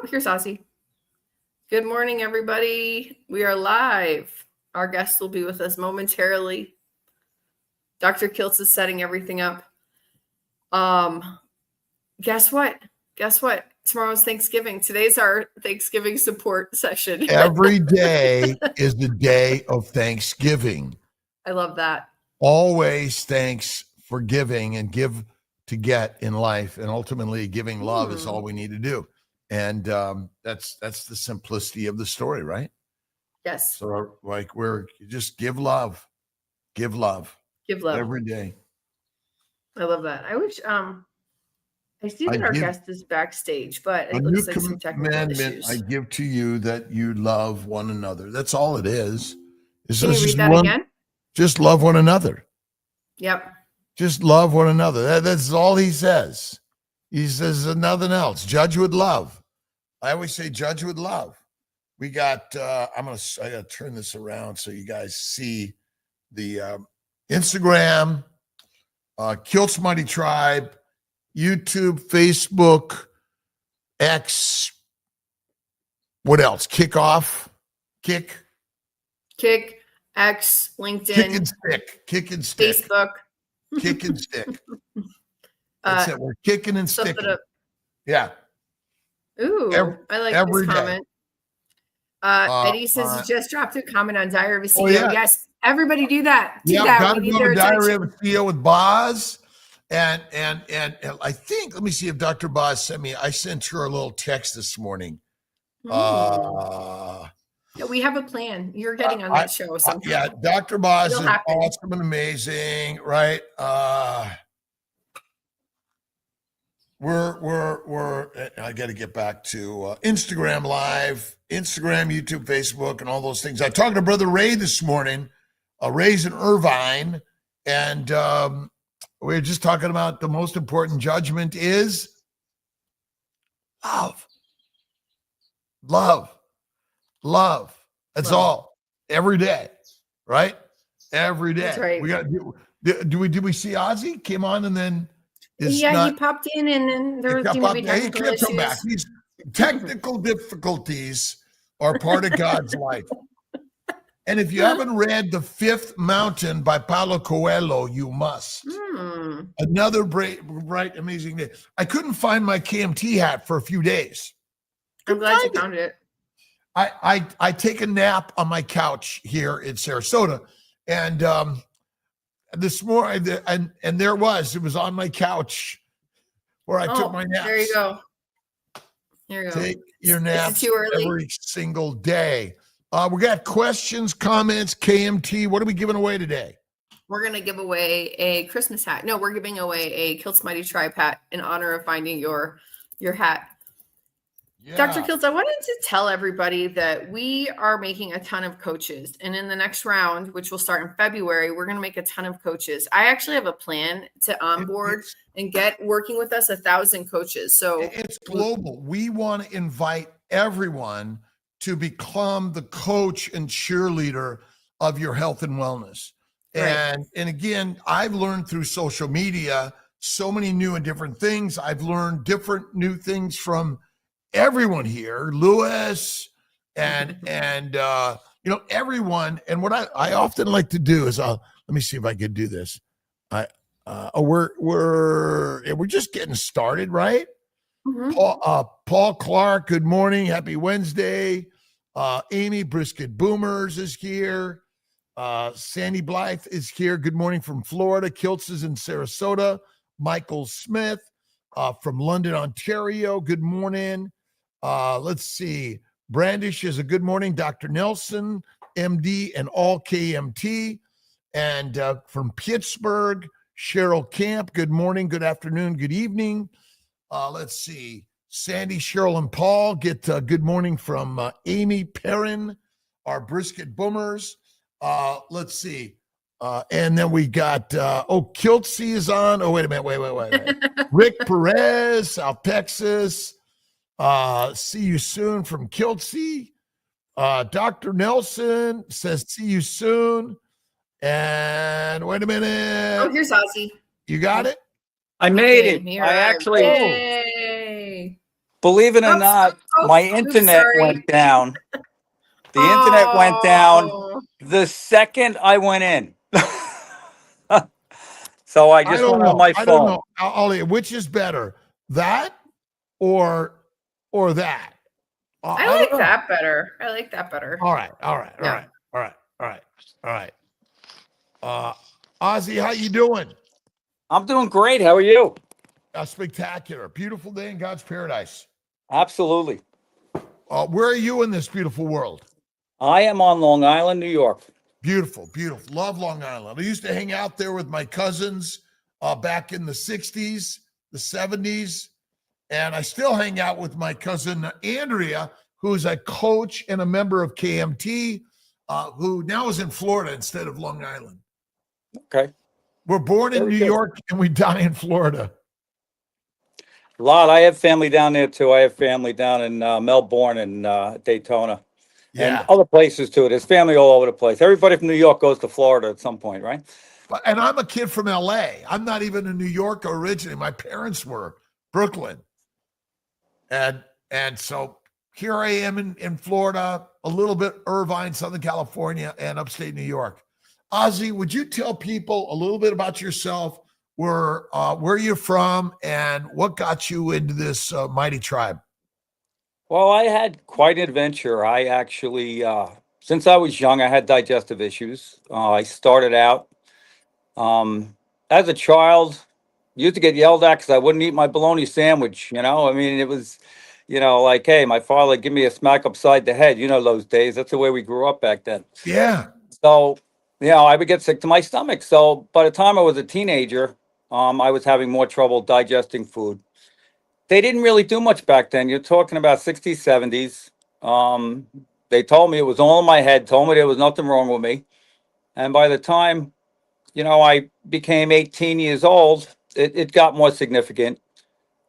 here's Ossie. Good morning, everybody. We are live. Our guest will be with us momentarily. Dr. Kiltz is setting everything up. Guess what? Tomorrow's Thanksgiving. Today's our Thanksgiving support session. Every day is the day of Thanksgiving. I love that. Always thanks for giving and give to get in life. And ultimately giving love is all we need to do. And that's the simplicity of the story, right? Yes. So like we're just give love every day. I love that. I wish I see that our guest is backstage, but it looks like some technical issues. I give to you that you love one another. That's all it is. Can you read that again? Just love one another. Yep. Just love one another. That's all he says. He says nothing else. Judge with love. I always say judge with love. We got, I got to turn this around so you guys see the Instagram, Kiltz Mighty Tribe, YouTube, Facebook, X, what else? Kick, X, LinkedIn, kick and stick, Facebook, kick and stick. That's it. We're kicking and sticking. Yeah. Ooh, I like this comment. Eddie says he just dropped a comment on Diary of a CEO. Yeah. Yes, everybody do that. Do that. Gotta go to Diary of a CEO with Boz. And I think, let me see if Dr. Boz sent me, I sent her a little text this morning. Yeah, we have a plan. You're getting on that show sometime. Yeah, Dr. Boz is awesome and amazing, right? We're I got to get back to Instagram Live, Instagram, YouTube, Facebook, and all those things. I talked to Brother Ray this morning, Ray's in Irvine, and we were just talking about the most important judgment is love. That's all. Every day, right? Every day. That's right. We got. Did we see Ossie came on and then? He popped in and then there was going to be technical issues. Come back. These technical difficulties are part of God's life. And if you haven't read The Fifth Mountain by Paulo Coelho, you must. Another bright, amazing day. I couldn't find my KMT hat for a few days. I'm glad you found it. I take a nap on my couch here in Sarasota, and this morning, and it was on my couch where I took my naps. There you go. Take your naps every single day. We got questions, comments, KMT. What are we giving away today? We're going to give away a Christmas hat. No, we're giving away a Kiltz Mighty Tribe hat in honor of finding your hat. Yeah. Dr. Kiltz, I wanted to tell everybody that we are making a ton of coaches. And in the next round, which will start in February, we're going to make a ton of coaches. I actually have a plan to onboard and get working with us 1,000 coaches. So it's global. We want to invite everyone to become the coach and cheerleader of your health and wellness. Right. And again, I've learned through social media so many new and different things. I've learned different new things from everyone here, Lewis and everyone. And what I often like to do is let me see if I could do this. We're just getting started, right? Mm-hmm. Paul Clark, good morning. Happy Wednesday. Amy Brisket Boomers is here. Sandy Blythe is here. Good morning from Florida. Kiltz is in Sarasota. Michael Smith from London, Ontario. Good morning. Let's see. Brandish is a good morning. Dr. Nelson, MD, and all KMT. And from Pittsburgh, Cheryl Camp. Good morning, good afternoon, good evening. Let's see. Sandy, Cheryl, and Paul get good morning from Amy Perrin, our Brisket Boomers. Let's see. And then we got, Kiltz is on. Oh, wait a minute. Wait. Rick Perez, South Texas. See you soon from Kiltz. Dr. Nelson says, see you soon. And wait a minute. Oh, here's Ossie. You got it? I made it. I actually. Yay. believe it or not, my internet went down. The internet went down the second I went in. So I just went on my phone. I don't know. Ollie, which is better, that or that? I like that better. I like that better. All right. Ossie, how you doing? I'm doing great. How are you? Spectacular. Beautiful day in God's paradise. Absolutely. Where are you in this beautiful world? I am on Long Island, New York. Beautiful. Love Long Island. I used to hang out there with my cousins back in the 60s, the 70s, and I still hang out with my cousin Andrea, who's a coach and a member of KMT, who now is in Florida instead of Long Island. Okay. We're born in New York and we die in Florida. A lot. I have family down there too. I have family down in Melbourne and Daytona. Yeah. And other places too. There's family all over the place. Everybody from New York goes to Florida at some point, right? And I'm a kid from LA. I'm not even a New Yorker originally. My parents were Brooklyn. And so here I am in Florida, a little bit Irvine, Southern California, and upstate New York. Ossie, would you tell people a little bit about yourself, where you're from, and what got you into this mighty tribe? Well, I had quite an adventure. I actually, since I was young, I had digestive issues. I started out as a child, used to get yelled at because I wouldn't eat my bologna sandwich. I mean, it was, like, hey, my father give me a smack upside the head. Those days. That's the way we grew up back then. Yeah. So, I would get sick to my stomach. So by the time I was a teenager, I was having more trouble digesting food. They didn't really do much back then. You're talking about 60s, 70s. They told me it was all in my head, told me there was nothing wrong with me. And by the time, I became 18 years old, it got more significant.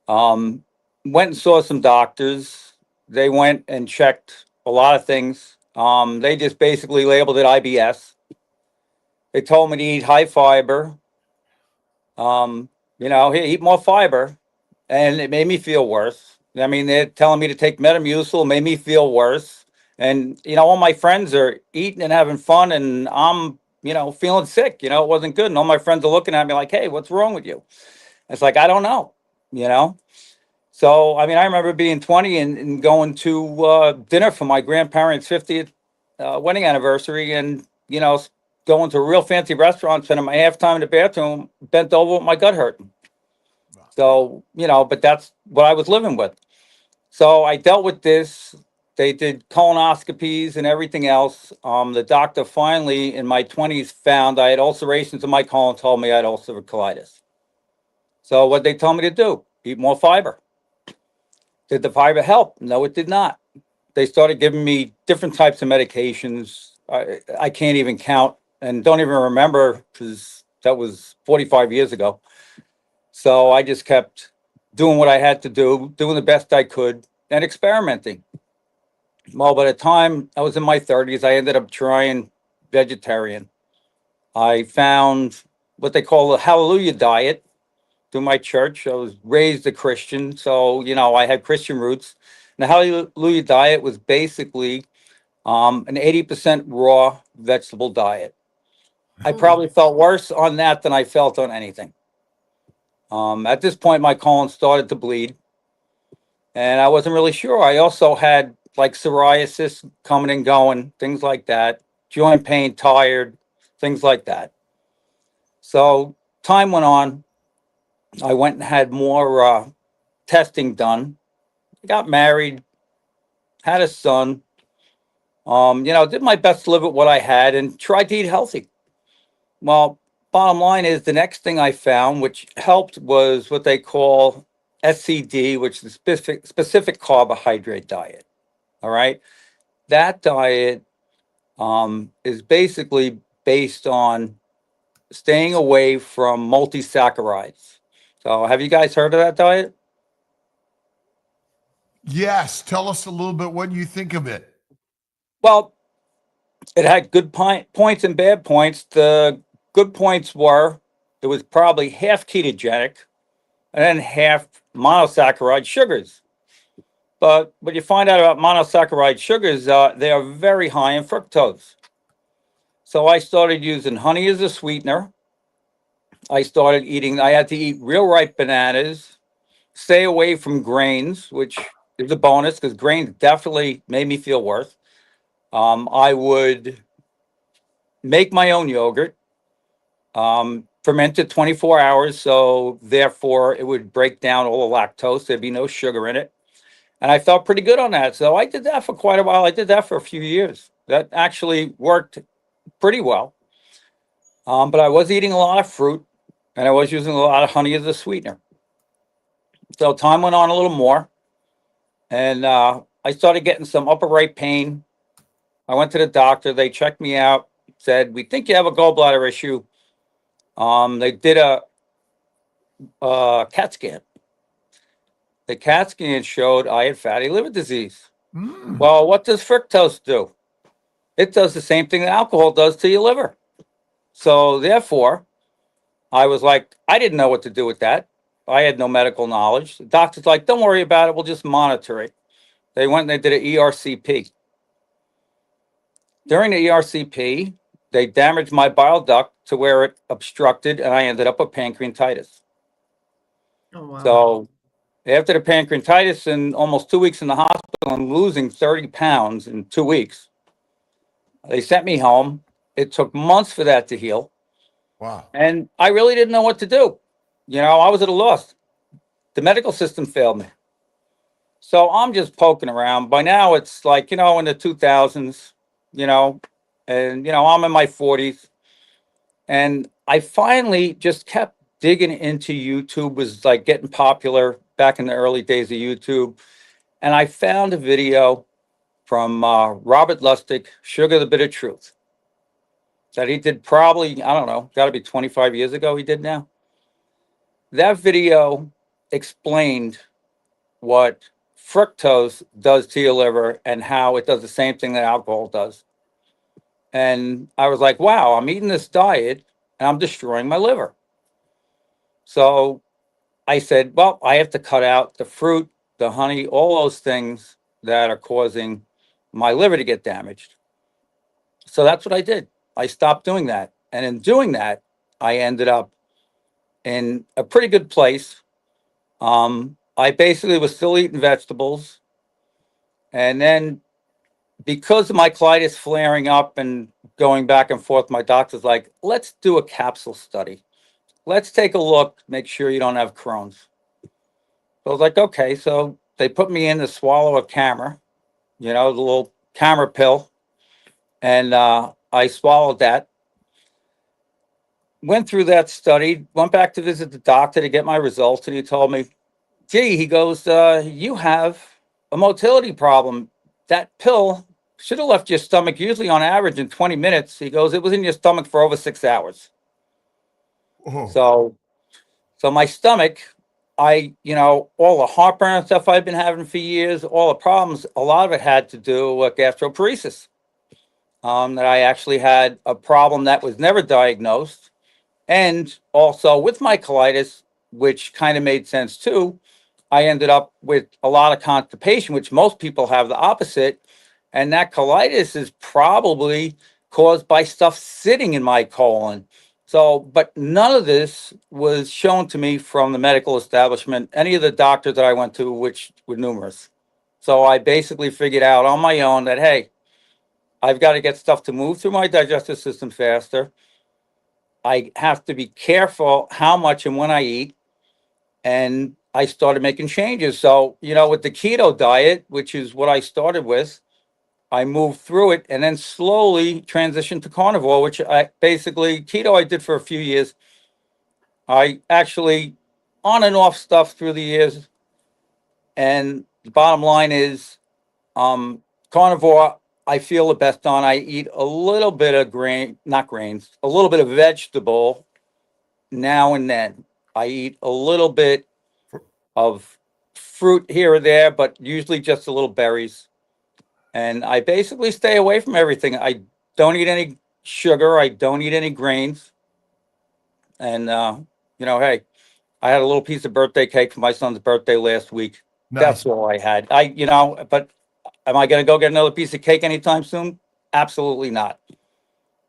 Went and saw some doctors. They went and checked a lot of things. They just basically labeled it IBS. They told me to eat high fiber, eat more fiber. And it made me feel worse. I mean, they're telling me to take Metamucil, made me feel worse. And, all my friends are eating and having fun, and I'm, feeling sick. It wasn't good. And all my friends are looking at me like, hey, what's wrong with you? It's like, I don't know. So, I mean, I remember being 20 and going to dinner for my grandparents' 50th wedding anniversary and, going to a real fancy restaurant, spending my half time in the bathroom, bent over with my gut hurting. So, but that's what I was living with. So I dealt with this. They did colonoscopies and everything else. The doctor finally in my 20s found I had ulcerations in my colon, told me I had ulcerative colitis. So what they told me to do, eat more fiber. Did the fiber help? No, it did not. They started giving me different types of medications. I can't even count and don't even remember because that was 45 years ago. So I just kept doing what I had to do, doing the best I could, and experimenting. Well, by the time I was in my 30s, I ended up trying vegetarian. I found what they call the Hallelujah diet through my church. I was raised a Christian, so, I had Christian roots. And the Hallelujah diet was basically an 80% raw vegetable diet. I probably felt worse on that than I felt on anything. At this point, my colon started to bleed, and I wasn't really sure. I also had like psoriasis coming and going, things like that, joint pain, tired, things like that. So time went on. I went and had more testing done. I got married, had a son. Did my best to live with what I had and tried to eat healthy. Well, bottom line is the next thing I found, which helped, was what they call SCD, which is specific carbohydrate diet. All right. That diet is basically based on staying away from multisaccharides. So have you guys heard of that diet? Yes. Tell us a little bit what you think of it. Well, it had good points and bad points. The good points were it was probably half ketogenic and then half monosaccharide sugars. But what you find out about monosaccharide sugars, they are very high in fructose. So I started using honey as a sweetener. I had to eat real ripe bananas, stay away from grains, which is a bonus because grains definitely made me feel worse. I would make my own yogurt, ferment it 24 hours. So therefore, it would break down all the lactose. There'd be no sugar in it. And I felt pretty good on that. So I did that for quite a while. I did that for a few years. That actually worked pretty well. But I was eating a lot of fruit and I was using a lot of honey as a sweetener. So time went on a little more. And I started getting some upper right pain. I went to the doctor. They checked me out, said, "We think you have a gallbladder issue." They did a CAT scan. The CAT scan showed I had fatty liver disease. Well, what does fructose do? It does the same thing that alcohol does to your liver. So therefore, I was like, I didn't know what to do with that. I had no medical knowledge. The doctor's like, "Don't worry about it. We'll just monitor it." They went and they did an ERCP. During the ERCP, they damaged my bile duct to where it obstructed, and I ended up with pancreatitis. Oh, wow. So after the pancreatitis and almost 2 weeks in the hospital and losing 30 pounds in 2 weeks, they sent me home. It took months for that to heal. Wow. And I really didn't know what to do. I was at a loss. The medical system failed me. So I'm just poking around. By now, it's like, in the 2000s, and, I'm in my 40s. And I finally just kept digging into YouTube, was like getting popular back in the early days of YouTube. And I found a video from Robert Lustig, Sugar the Bitter Truth, that he did probably, I don't know, got to be 25 years ago he did now. That video explained what fructose does to your liver and how it does the same thing that alcohol does. And I was like, wow, I'm eating this diet and I'm destroying my liver. So I said, well, I have to cut out the fruit, the honey, all those things that are causing my liver to get damaged. So that's what I did. I stopped doing that. And in doing that, I ended up in a pretty good place. I basically was still eating vegetables. And then because of my colitis flaring up and going back and forth, my doctor's like, let's do a capsule study. Let's take a look, make sure you don't have Crohn's. So I was like, okay. So they put me in to swallow a camera, the little camera pill. And I swallowed that. Went through that study, went back to visit the doctor to get my results. And he told me, gee, he goes, you have a motility problem. That pill should have left your stomach usually on average in 20 minutes. He goes, it was in your stomach for over 6 hours. Oh. So my stomach, all the heartburn and stuff I've been having for years, all the problems, a lot of it had to do with gastroparesis. That I actually had a problem that was never diagnosed. And also with my colitis, which kind of made sense too, I ended up with a lot of constipation, which most people have the opposite. And that colitis is probably caused by stuff sitting in my colon. So, but none of this was shown to me from the medical establishment, any of the doctors that I went to, which were numerous. So I basically figured out on my own that, hey, I've got to get stuff to move through my digestive system faster. I have to be careful how much and when I eat. And I started making changes. So, with the keto diet, which is what I started with, I moved through it and then slowly transitioned to carnivore, which keto I did for a few years. I actually on and off stuff through the years. And the bottom line is, carnivore, I feel the best on. I eat a little bit of not grains, a little bit of vegetable now and then. I eat a little bit of fruit here or there, but usually just a little berries. And I basically stay away from everything. I don't eat any sugar. I don't eat any grains. And, hey, I had a little piece of birthday cake for my son's birthday last week. That's Nice. all I had. But am I going to go get another piece of cake anytime soon? Absolutely not.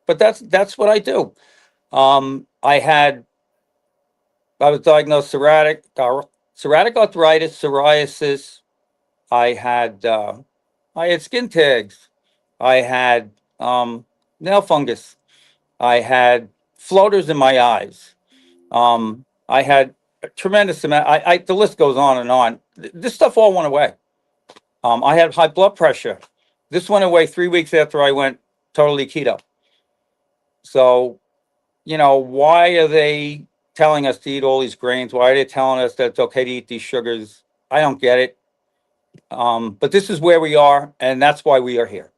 But that's what I do. I was diagnosed psoriatic arthritis, psoriasis. I had I had skin tags. I had nail fungus. I had floaters in my eyes. I had a tremendous amount. The list goes on and on. This stuff all went away. I had high blood pressure. This went away 3 weeks after I went totally keto. So, why are they telling us to eat all these grains? Why are they telling us that it's okay to eat these sugars? I don't get it. But this is where we are, and that's why we are here.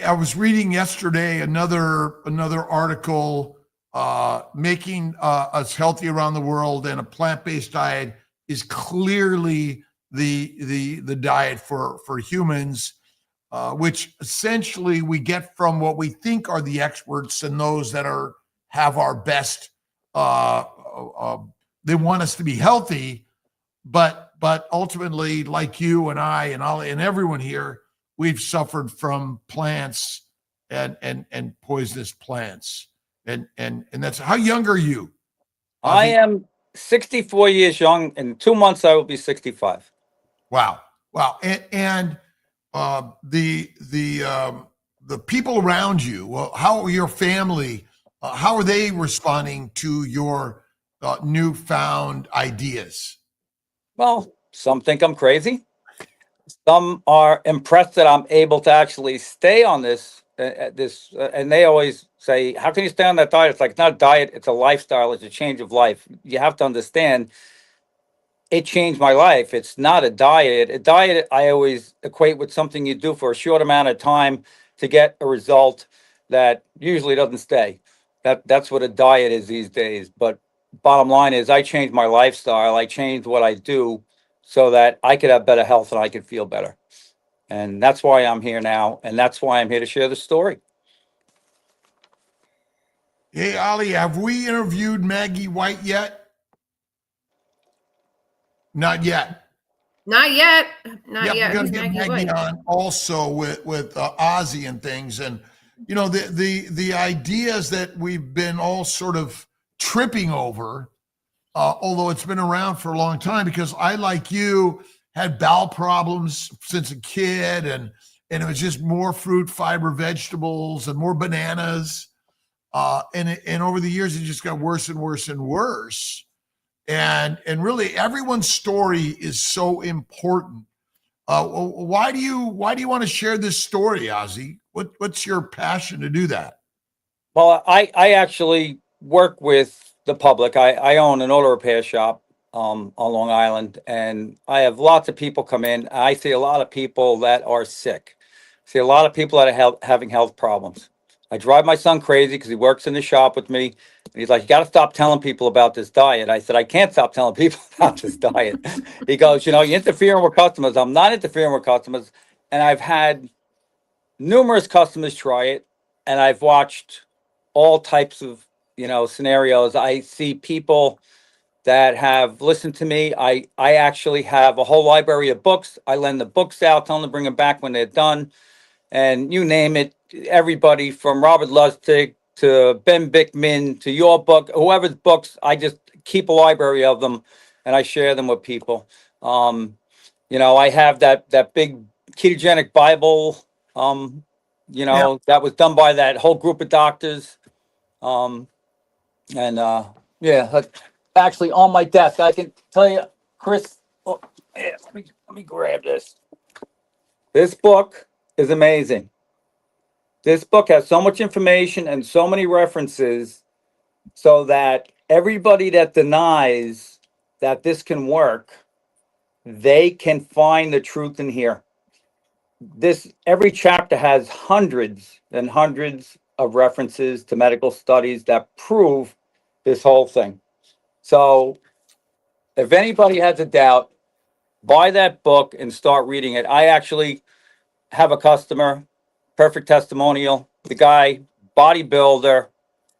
I was reading yesterday another article making us healthy around the world, and a plant-based diet is clearly the diet for humans, which essentially we get from what we think are the experts and those that have our best. They want us to be healthy, but ultimately, like you and I and everyone here, we've suffered from plants and poisonous plants. And that's how young are you? I am 64 years young. In 2 months, I will be 65. Wow. And the people around you, well, how are your family? How are they responding to your newfound ideas? Well, some think I'm crazy. Some are impressed that I'm able to actually stay on and they always say, "How can you stay on that diet?" It's like, it's not a diet; it's a lifestyle. It's a change of life. You have to understand. It changed my life. It's not a diet. A diet I always equate with something you do for a short amount of time to get a result that usually doesn't stay. That's what a diet is these days. But bottom line is, I changed my lifestyle. I changed what I do so that I could have better health and I could feel better. And that's why I'm here now. And that's why I'm here to share the story. Hey, Ali, have we interviewed Maggie White yet? Not yet. Not yet. Not Yep, yet. we're going Who's to get Maggie Maggie White? on also with Ossie and things, and the ideas that we've been all sort of tripping over, although it's been around for a long time. Because I, like you, had bowel problems since a kid, and it was just more fruit, fiber, vegetables, and more bananas, and over the years it just got worse and worse and worse. And really, everyone's story is so important. Why do you want to share this story, Ossie? What's your passion to do that? Well, I actually work with the public. I own an auto repair shop on Long Island, and I have lots of people come in. I see a lot of people that are sick. I see a lot of people that are having health problems. I drive my son crazy because he works in the shop with me. And he's like, "You got to stop telling people about this diet." I said, "I can't stop telling people about this diet." He goes, "You're interfering with customers." I'm not interfering with customers. And I've had numerous customers try it, and I've watched all types of scenarios. I see people that have listened to me. I actually have a whole library of books. I lend the books out, tell them to bring them back when they're done, and you name it. Everybody from Robert Lustig to Ben Bickman to your book, whoever's books, I just keep a library of them, and I share them with people. I have that big ketogenic Bible. Yeah. That was done by that whole group of doctors. Um, and yeah, actually on my desk, I can tell you, Chris. Oh, yeah, let me grab this. This book is amazing. This book has so much information and so many references, so that everybody that denies that this can work, they can find the truth in here. Every chapter has hundreds and hundreds of references to medical studies that prove this whole thing. So if anybody has a doubt, buy that book and start reading it. I actually have a customer, perfect testimonial. The guy, bodybuilder,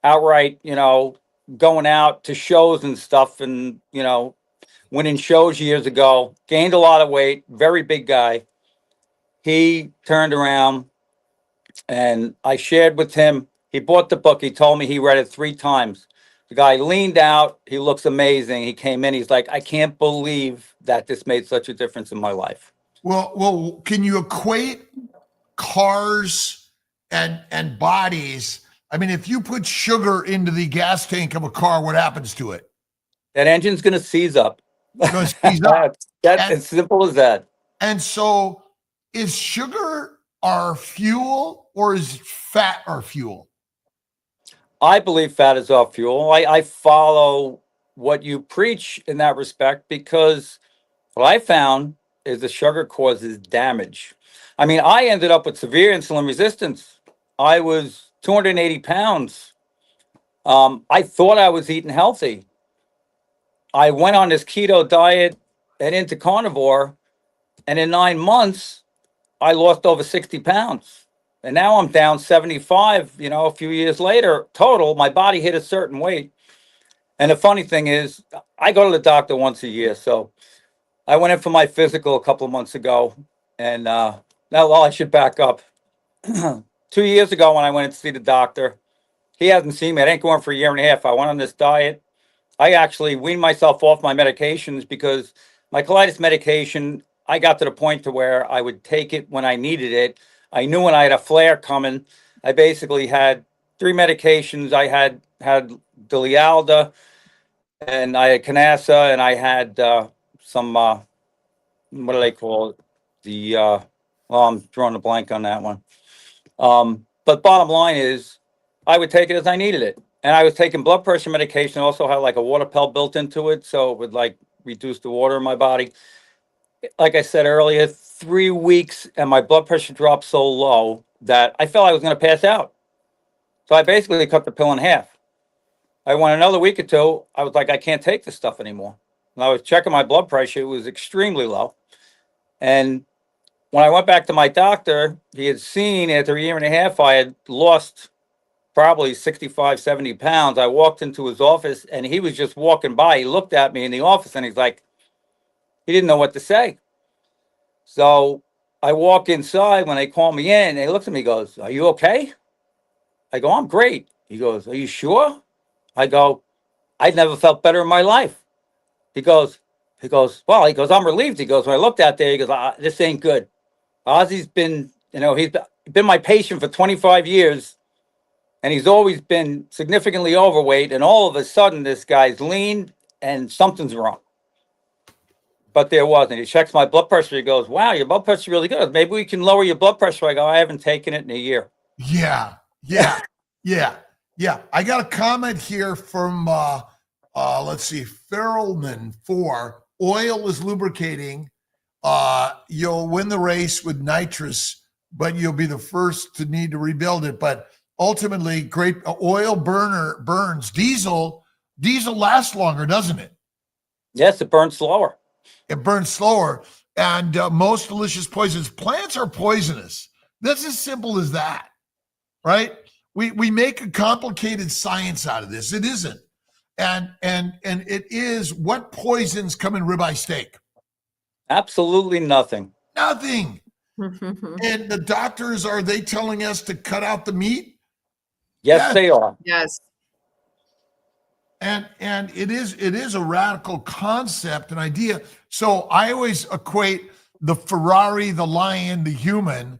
outright, going out to shows and stuff, and winning shows years ago, gained a lot of weight, very big guy. He turned around and I shared with him. He bought the book. He told me he read it 3 times. The guy leaned out. He looks amazing. He came in. He's like, I can't believe that this made such a difference in my life. Well, can you equate cars and bodies? I mean, if you put sugar into the gas tank of a car, what happens to it? That engine's going to seize up. It's going to seize up. That's as simple as that. And so, is sugar our fuel or is fat our fuel? I believe fat is our fuel. I follow what you preach in that respect, because what I found is the sugar causes damage. I mean, I ended up with severe insulin resistance. I was 280 pounds. I thought I was eating healthy. I went on this keto diet and into carnivore, and in 9 months, I lost over 60 pounds. And now I'm down 75, a few years later, total. My body hit a certain weight. And the funny thing is, I go to the doctor once a year. So I went in for my physical a couple of months ago. And now, well, I should back up. 2 years ago, when I went to see the doctor, he hasn't seen me. I ain't going for a year and a half. I went on this diet. I actually weaned myself off my medications because my colitis medication, I got to the point to where I would take it when I needed it. I knew when I had a flare coming. I basically had 3 medications. I had Dilialda, and I had Canasa, and I had some, what do they call it? I'm drawing a blank on that one. But bottom line is, I would take it as I needed it. And I was taking blood pressure medication. Also had like a water pill built into it, so it would like reduce the water in my body. Like I said earlier, 3 weeks and my blood pressure dropped so low that I felt I was going to pass out. So I basically cut the pill in half. I went another week or two. I was like, I can't take this stuff anymore. And I was checking my blood pressure. It was extremely low. And when I went back to my doctor, he had seen after a year and a half, I had lost probably 65, 70 pounds. I walked into his office and he was just walking by. He looked at me in the office and he's like, he didn't know what to say. So I walk inside. When they call me in, they look at me, goes, are you okay? I go, I'm great. He goes, are you sure? I go, I'd never felt better in my life. He goes, I'm relieved. He goes, when I looked out there, he goes, this ain't good. Ossie's been, he's been my patient for 25 years. And he's always been significantly overweight. And all of a sudden, this guy's lean and something's wrong. But there wasn't. He checks my blood pressure. He goes, wow, your blood pressure is really good. Maybe we can lower your blood pressure. I go, I haven't taken it in a year. Yeah. I got a comment here from, let's see, Farrellman 4. Oil is lubricating. You'll win the race with nitrous, but you'll be the first to need to rebuild it. But ultimately, great oil burns. Diesel lasts longer, doesn't it? Yes, it burns slower. It burns slower. And most delicious poisons. Plants are poisonous. That's as simple as that, right? We make a complicated science out of this. It isn't. And it is, what poisons come in ribeye steak? Absolutely nothing. Nothing. And the doctors, are they telling us to cut out the meat? Yes, they are. Yes. And it is a radical concept, an idea. So I always equate the Ferrari, the lion, the human,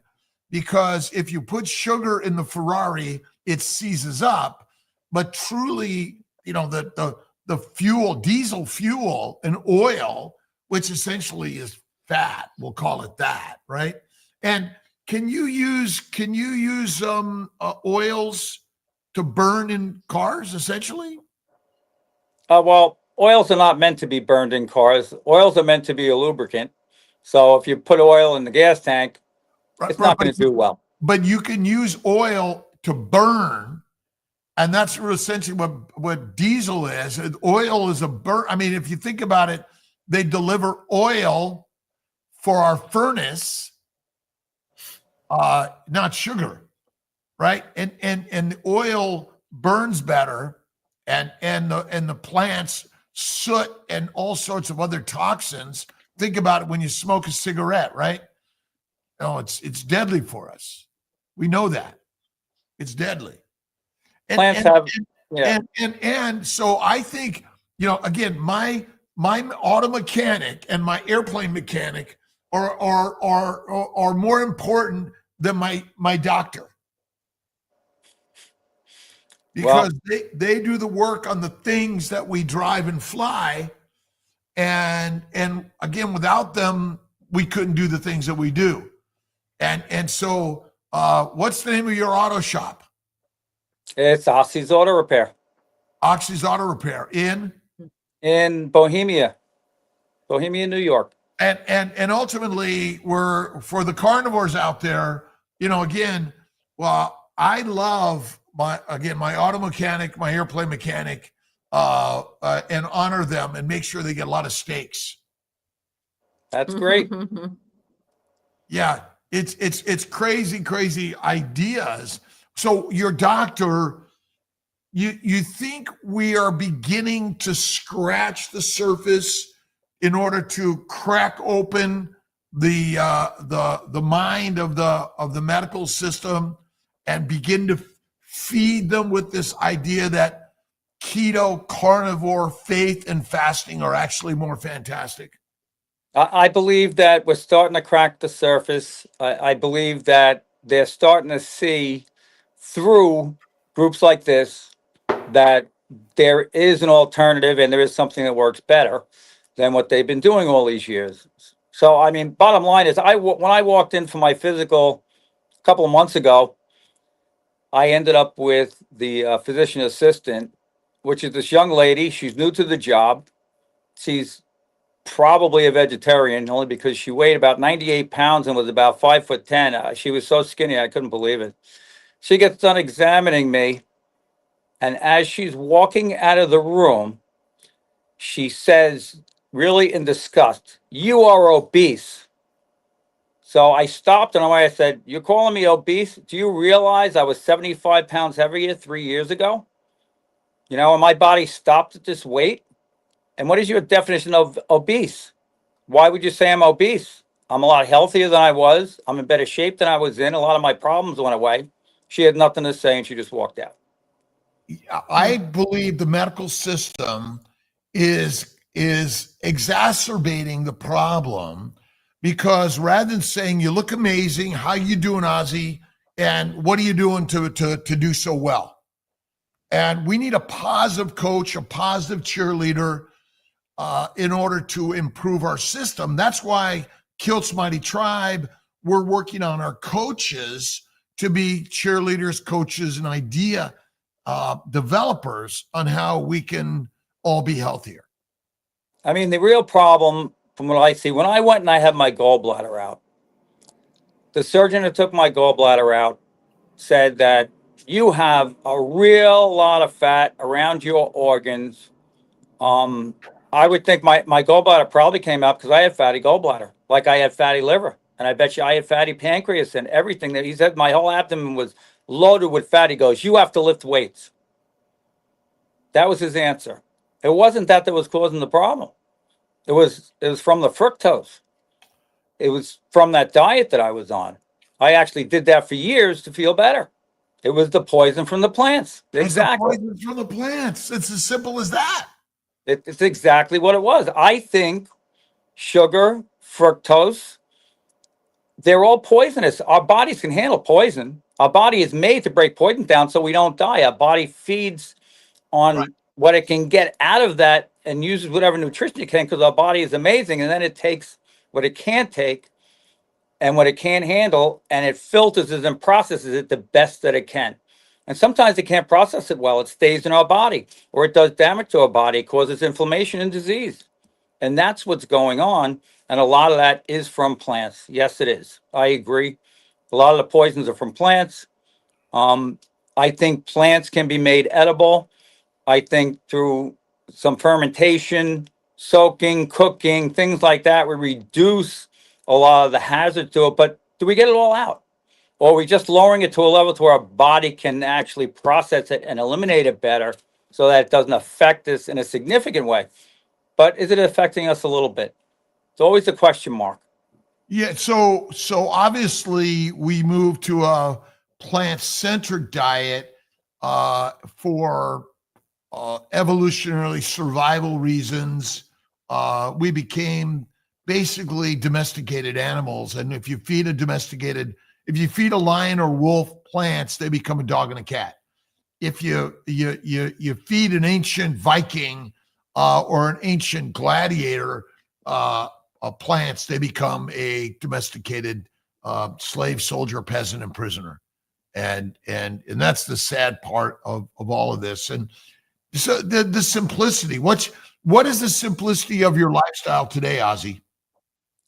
because if you put sugar in the Ferrari, it seizes up. But truly, the fuel, diesel fuel and oil, which essentially is fat, we'll call it that, right? And can you use oils to burn in cars, essentially? Well, oils are not meant to be burned in cars. Oils are meant to be a lubricant. So if you put oil in the gas tank, it's not going to do well. But you can use oil to burn, and that's essentially what diesel is. Oil is a burn. I mean, if you think about it, they deliver oil for our furnace, not sugar, right? And the oil burns better, and the plants soot and all sorts of other toxins. Think about it when you smoke a cigarette, right? No, it's deadly for us. We know that. It's deadly. Plants have, yeah. And so I think, again, my auto mechanic and my airplane mechanic are more important than my doctor. Because they do the work on the things that we drive and fly. And again, without them, we couldn't do the things that we do. And so what's the name of your auto shop? It's Ossie's Auto Repair. Ossie's Auto Repair in Bohemia, New York. And ultimately, we're for the carnivores out there. Again, well, I love my auto mechanic, my airplane mechanic, and honor them and make sure they get a lot of steaks. That's great. Yeah, it's crazy ideas. So your doctor, you think we are beginning to scratch the surface in order to crack open the mind of the medical system and begin to feed them with this idea that keto, carnivore, faith, and fasting are actually more fantastic? I believe that we're starting to crack the surface. I believe that they're starting to see through groups like this that there is an alternative and there is something that works better than what they've been doing all these years. So, I mean, bottom line is, when I walked in for my physical a couple of months ago, I ended up with the physician assistant, which is this young lady. She's new to the job. She's probably a vegetarian, only because she weighed about 98 pounds and was about 5'10". She was so skinny, I couldn't believe it. She gets done examining me, and as she's walking out of the room, she says, really in disgust, "You are obese." So I stopped and I said, "You're calling me obese? Do you realize I was 75 pounds heavier 3 years ago? And my body stopped at this weight? And what is your definition of obese? Why would you say I'm obese? I'm a lot healthier than I was. I'm in better shape than I was in. A lot of my problems went away." She had nothing to say and she just walked out. I believe the medical system is exacerbating the problem, because rather than saying, "You look amazing, how you doing, Ossie, and what are you doing to do so well?" And we need a positive coach, a positive cheerleader, in order to improve our system. That's why Kilt's Mighty Tribe, we're working on our coaches to be cheerleaders, coaches, and idea developers on how we can all be healthier. I mean, the real problem from what I see, when I went and I had my gallbladder out, the surgeon that took my gallbladder out said that you have a real lot of fat around your organs. I would think my gallbladder probably came out because I had fatty gallbladder, like I had fatty liver. And I bet you I had fatty pancreas and everything. That he said my whole abdomen was loaded with fat. He goes, "You have to lift weights." That was his answer. It wasn't that was causing the problem. It was from the fructose. It was from that diet that I was on. I actually did that for years to feel better. It was the poison from the plants. Exactly. It's the poison from the plants. It's as simple as that. It's exactly what it was. I think sugar, fructose, they're all poisonous. Our bodies can handle poison. Our body is made to break poison down so we don't die. Our body feeds on what it can get out of that and uses whatever nutrition it can, because our body is amazing. And then it takes what it can't take and what it can't handle, and it filters it and processes it the best that it can. And sometimes it can't process it well. It stays in our body, or it does damage to our body. It causes inflammation and disease. And that's what's going on. And a lot of that is from plants. Yes, it is. I agree. A lot of the poisons are from plants. I think plants can be made edible. I think through some fermentation, soaking, cooking, things like that, we reduce a lot of the hazard to it. But do we get it all out? Or are we just lowering it to a level to where our body can actually process it and eliminate it better so that it doesn't affect us in a significant way? but is it affecting us a little bit? It's always a question mark. Yeah. So obviously we moved to a plant-centric diet for evolutionary survival reasons. We became basically domesticated animals, and if you feed a lion or wolf plants, they become a dog and a cat. If you feed an ancient Viking or an ancient gladiator plants, they become a domesticated slave, soldier, peasant, and prisoner. And that's the sad part of all of this. And so the simplicity. What is the simplicity of your lifestyle today, Ossie?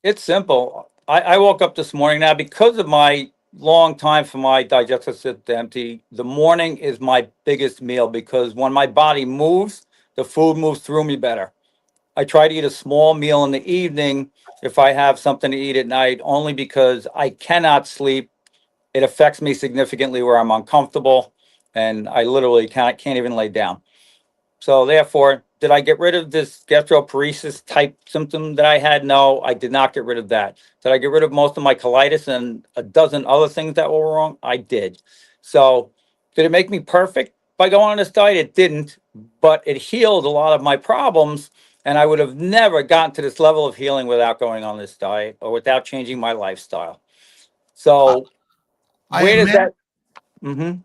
It's simple. I woke up this morning now because of my long time for my digestive system to empty. The morning is my biggest meal because when my body moves, the food moves through me better. I try to eat a small meal in the evening if I have something to eat at night, only because I cannot sleep. It affects me significantly where I'm uncomfortable and I literally can't even lay down. So therefore, did I get rid of this gastroparesis type symptom that I had? No, I did not get rid of that. Did I get rid of most of my colitis and a dozen other things that were wrong? I did. So did it make me perfect by going on this diet? It didn't, but it healed a lot of my problems. And I would have never gotten to this level of healing without going on this diet or without changing my lifestyle. So I where does imagine, that? Mm-hmm.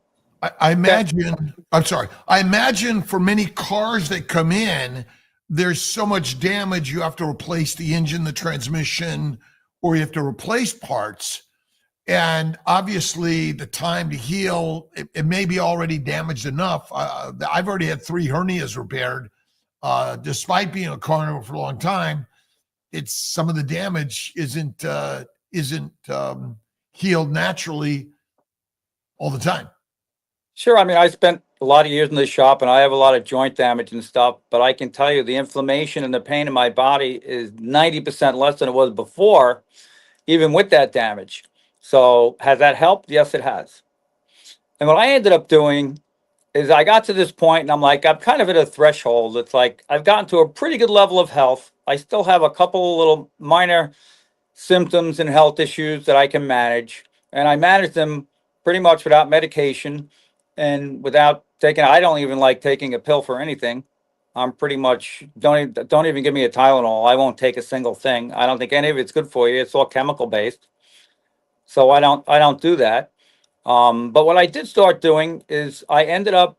I imagine. I'm sorry. I imagine for many cars that come in, there's so much damage. You have to replace the engine, the transmission, or you have to replace parts. And obviously, the time to heal, it may be already damaged enough. I've already had 3 hernias repaired, despite being a carnivore for a long time. It's some of the damage isn't healed naturally all the time. Sure. I mean, I spent a lot of years in the shop and I have a lot of joint damage and stuff, but I can tell you the inflammation and the pain in my body is 90% less than it was before, even with that damage. So has that helped? Yes, it has. And what I ended up doing is I got to this point and I'm like, I'm kind of at a threshold. It's like I've gotten to a pretty good level of health. I still have a couple of little minor symptoms and health issues that I can manage. And I manage them pretty much without medication and without taking, I don't even like taking a pill for anything. I'm pretty much, don't even give me a Tylenol. I won't take a single thing. I don't think any of it's good for you. It's all chemical based. So I don't do that. But what I did start doing is I ended up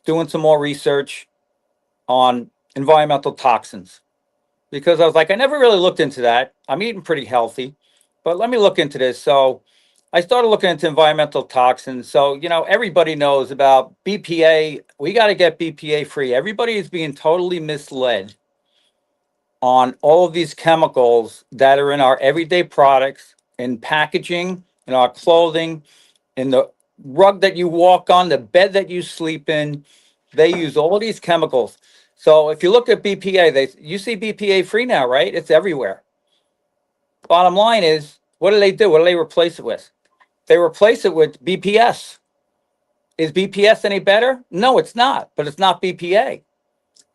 doing some more research on environmental toxins because I was like, I never really looked into that. I'm eating pretty healthy, but let me look into this. So I started looking into environmental toxins. So, everybody knows about BPA. We got to get BPA free. Everybody is being totally misled on all of these chemicals that are in our everyday products, in packaging, in our clothing, in the rug that you walk on, the bed that you sleep in. They use all of these chemicals. So if you look at BPA, you see BPA free now, right? It's everywhere. Bottom line is, what do they do? What do they replace it with? They replace it with BPS. Is BPS any better? No, it's not, but it's not BPA.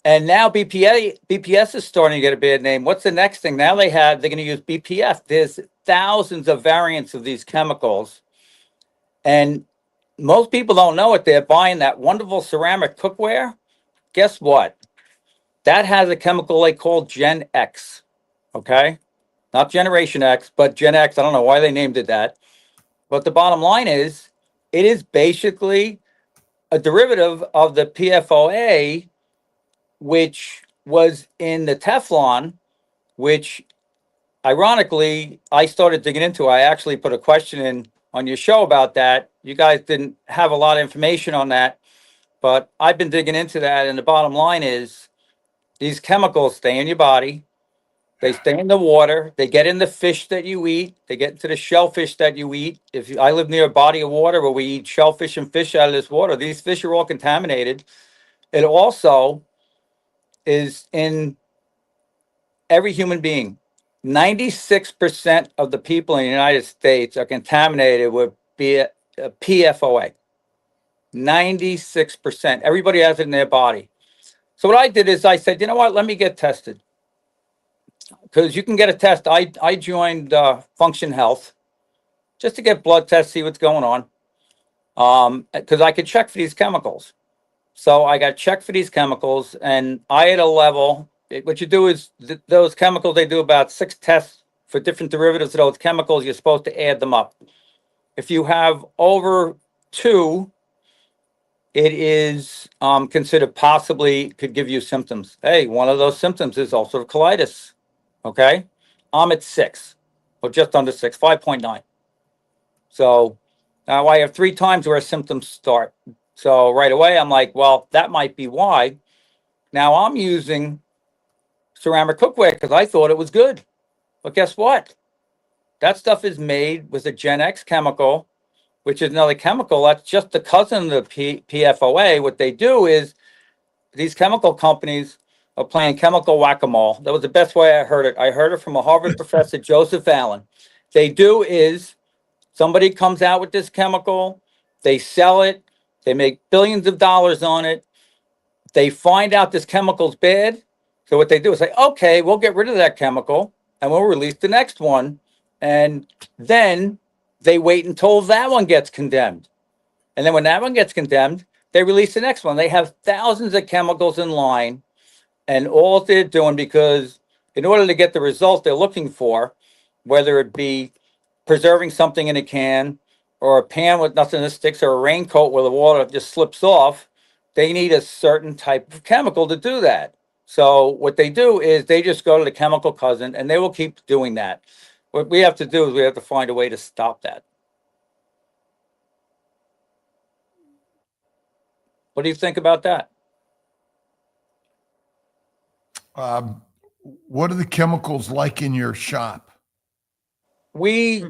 And now BPS is starting to get a bad name. What's the next thing? Now they're going to use BPF. There's thousands of variants of these chemicals. And most people don't know it. They're buying that wonderful ceramic cookware. Guess what? That has a chemical they call Gen X. Okay? Not Generation X, but Gen X. I don't know why they named it that. But the bottom line is, it is basically a derivative of the PFOA, which was in the Teflon, which ironically, I started digging into. I actually put a question in on your show about that. You guys didn't have a lot of information on that, but I've been digging into that. And the bottom line is these chemicals stay in your body. They stay in the water. They get in the fish that you eat. They get into the shellfish that you eat. I live near a body of water where we eat shellfish and fish out of this water. These fish are all contaminated. It also is in every human being. 96% of the people in the United States are contaminated with PFOA. 96%. Everybody has it in their body. So what I did is I said, you know what? Let me get tested. because you can get a test. I joined Function Health just to get blood tests, see what's going on. Because I could check for these chemicals. So I got checked for these chemicals, and I had a level. What you do is those chemicals, they do about 6 tests for different derivatives of those chemicals. You're supposed to add them up. If you have over 2, it is considered possibly could give you symptoms. Hey, one of those symptoms is ulcerative colitis. Okay. I'm at 6, or just under 6, 5.9. So now I have 3 times where symptoms start. So right away, I'm like, well, that might be why. Now I'm using ceramic cookware because I thought it was good. But guess what? That stuff is made with a Gen X chemical, which is another chemical. That's just the cousin of the PFOA. What they do is these chemical companies are playing chemical whack-a-mole. That was the best way I heard it. I heard it from a Harvard professor, Joseph Allen. They do is somebody comes out with this chemical, they sell it, they make billions of dollars on it. They find out this chemical's bad. So what they do is say, okay, we'll get rid of that chemical and we'll release the next one. And then they wait until that one gets condemned. And then when that one gets condemned, they release the next one. They have thousands of chemicals in line, and all they're doing, because in order to get the result they're looking for, whether it be preserving something in a can or a pan with nothing that sticks or a raincoat where the water just slips off, they need a certain type of chemical to do that. So what they do is they just go to the chemical cousin and they will keep doing that. What we have to do is we have to find a way to stop that. What do you think about that? What are the chemicals like in your shop? We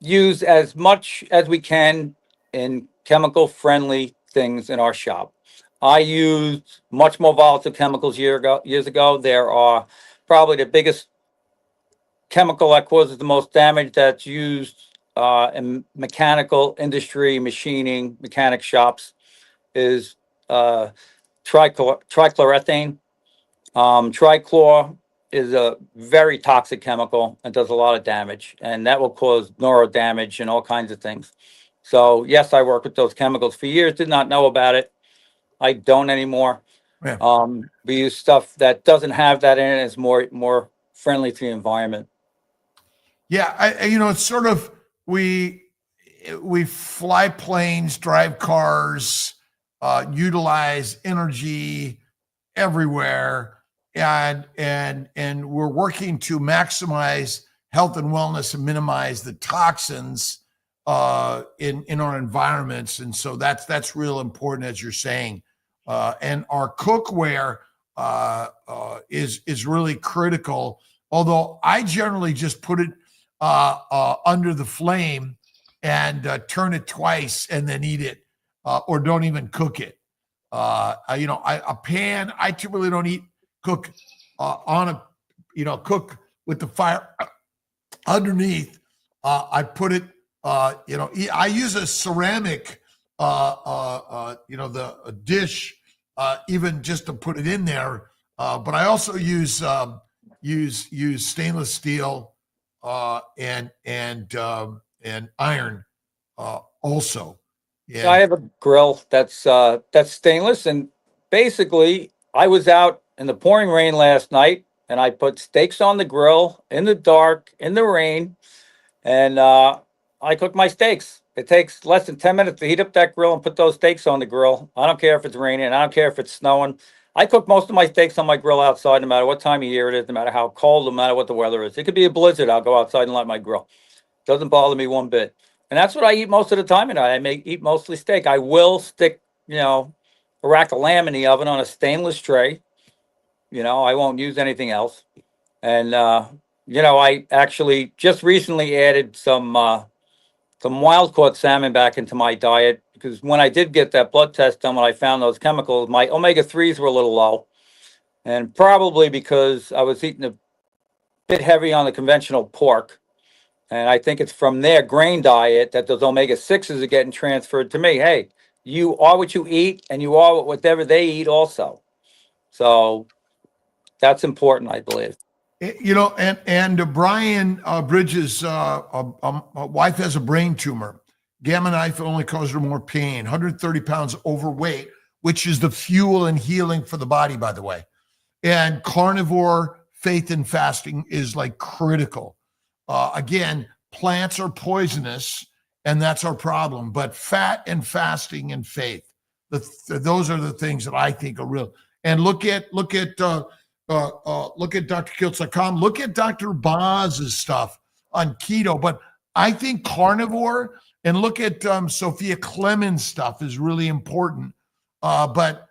use as much as we can in chemical friendly things in our shop. I used much more volatile chemicals years ago. There are probably the biggest chemical that causes the most damage that's used in mechanical industry, machining, mechanic shops is trichloroethane. Trichlor is a very toxic chemical and does a lot of damage, and that will cause neuro damage and all kinds of things. So yes, I work with those chemicals. For years, did not know about it. I don't anymore. Yeah. We use stuff that doesn't have that in it. It's more friendly to the environment. Yeah, it's sort of we fly planes, drive cars, utilize energy everywhere, and we're working to maximize health and wellness and minimize the toxins in our environments. And so that's real important, as you're saying. And our cookware is really critical. Although I generally just put it under the flame and turn it twice and then eat it, or don't even cook it. A pan, I typically don't cook cook with the fire underneath. I put it, I use a ceramic, the dish, even just to put it in there. But I also use stainless steel, and iron, also. Yeah. I have a grill that's stainless, and basically I was out in the pouring rain last night and I put steaks on the grill in the dark, in the rain, and I cook my steaks. It takes less than 10 minutes to heat up that grill and put those steaks on the grill. I don't care if it's raining. I don't care if it's snowing. I cook most of my steaks on my grill outside, no matter what time of year it is, no matter how cold, no matter what the weather is. It could be a blizzard. I'll go outside and light my grill. Doesn't bother me one bit. And that's what I eat most of the time tonight. Eat mostly steak. I will stick, a rack of lamb in the oven on a stainless tray. I won't use anything else. And, I actually just recently added some wild caught salmon back into my diet, because when I did get that blood test done, when I found those chemicals, my omega-3s were a little low. And probably because I was eating a bit heavy on the conventional pork. And I think it's from their grain diet that those omega-6s are getting transferred to me. Hey, you are what you eat, and you are whatever they eat also. So that's important, I believe. You know, and Brian Bridges' wife has a brain tumor. Gamma knife only caused her more pain. 130 pounds overweight, which is the fuel and healing for the body, by the way. And carnivore faith and fasting is like critical. Again, plants are poisonous, and that's our problem. But fat and fasting and faith, those are the things that I think are real. And look at drkiltz.com. Look at Dr. Boz's stuff on keto. But I think carnivore, and look at Sophia Clemens' stuff is really important. But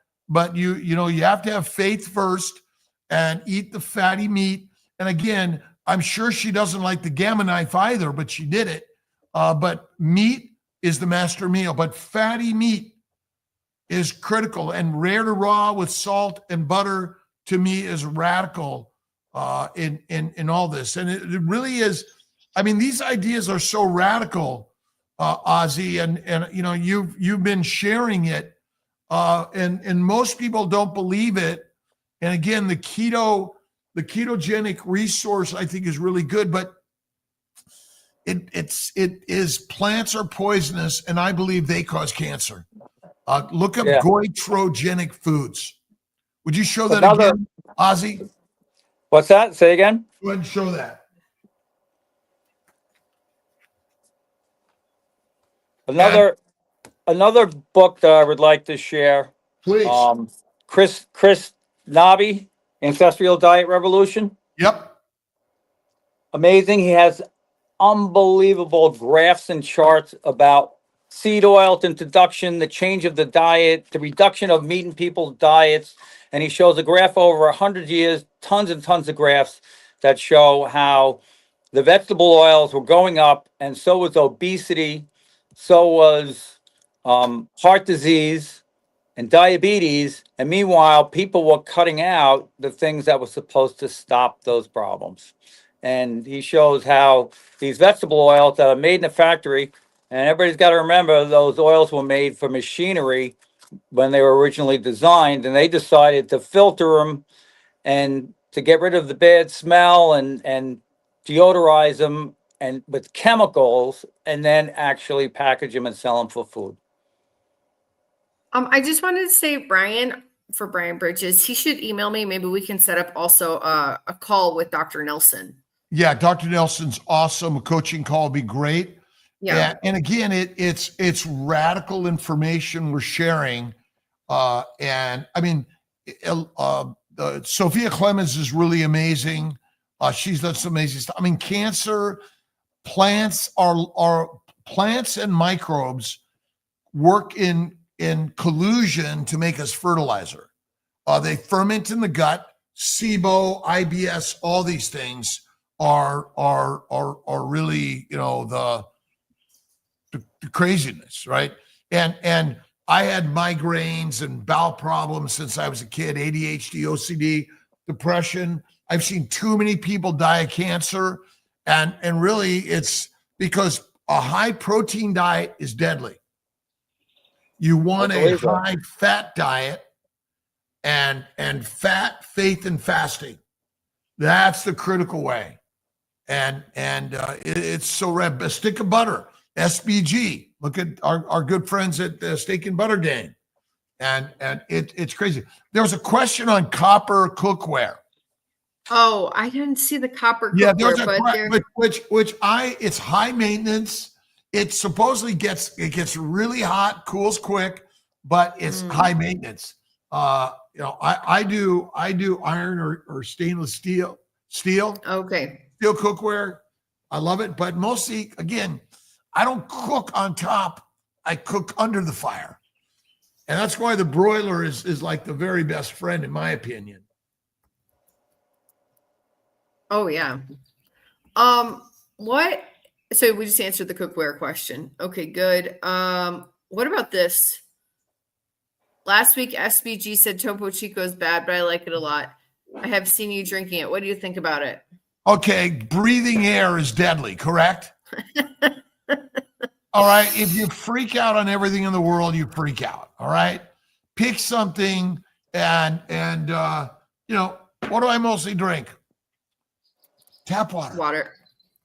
you know, you have to have faith first and eat the fatty meat. And again, I'm sure she doesn't like the Gamma knife either, but she did it. But meat is the master meal, but fatty meat is critical, and rare to raw with salt and butter to me is radical in all this. And it really is. I mean, these ideas are so radical, Ossie, and you know, you've been sharing it, and most people don't believe it. And again, the ketogenic resource I think is really good, but it is plants are poisonous, and I believe they cause cancer. Look up goitrogenic foods. Would you show that again, Ossie? What's that? Say again. Go ahead and show that. Another book that I would like to share. Please. Chris Nobby, Ancestral Diet Revolution. Yep. Amazing. He has unbelievable graphs and charts about seed oil introduction, the change of the diet, the reduction of meat in people's diets. And he shows a graph over 100 years, tons and tons of graphs that show how the vegetable oils were going up, and so was obesity, so was heart disease and diabetes. And meanwhile, people were cutting out the things that were supposed to stop those problems. And he shows how these vegetable oils that are made in a factory, and everybody's got to remember those oils were made for machinery when they were originally designed, and they decided to filter them and to get rid of the bad smell and deodorize them and with chemicals, and then actually package them and sell them for food. I just wanted to say, Brian Bridges, he should email me. Maybe we can set up also a call with Dr. Nelson. Yeah, Dr. Nelson's awesome. A coaching call would be great. Yeah. And again, it's radical information we're sharing. And I mean, Sophia Clemens is really amazing. She's done some amazing stuff. I mean, cancer, plants and microbes work in collusion to make us fertilizer. They ferment in the gut. SIBO, IBS, all these things are really, you know, the craziness, right? And I had migraines and bowel problems since I was a kid, ADHD, OCD, depression. I've seen too many people die of cancer. And really it's because a high protein diet is deadly. You want a high fat diet and fat, faith, and fasting. That's the critical way. And it's so red. A stick of butter, SBG. Look at our good friends at the Steak and Butter Gang. And it's crazy. There was a question on copper cookware. Oh, I didn't see the copper cookware. Yeah, there's it's high maintenance. It supposedly gets really hot, cools quick, but it's high maintenance. You know, I do iron or stainless steel. Okay. Steel cookware. I love it, but mostly, again, I don't cook on top. I cook under the fire. And that's why the broiler is like the very best friend, in my opinion. Oh, yeah. So we just answered the cookware question. Okay, good. What about this? Last week, SBG said Topo Chico is bad, but I like it a lot. I have seen you drinking it. What do you think about it? Okay, breathing air is deadly, correct? All right, if you freak out on everything in the world, you freak out, all right? Pick something and you know, what do I mostly drink? Tap water. Water.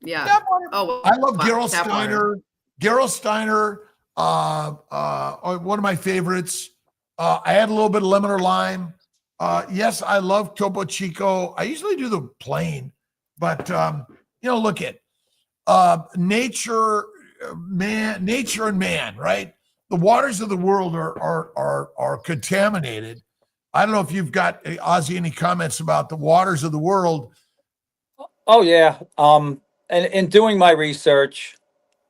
Yeah. Tap water. Oh, I love wow, Gerald tap water. Steiner. Gerald Steiner, one of my favorites. I had a little bit of lemon or lime. Yes, I love Topo Chico. I usually do the plain, but look at nature and man, right? The waters of the world are contaminated. I don't know if you've got, Ossie, any comments about the waters of the world. Oh yeah. And in doing my research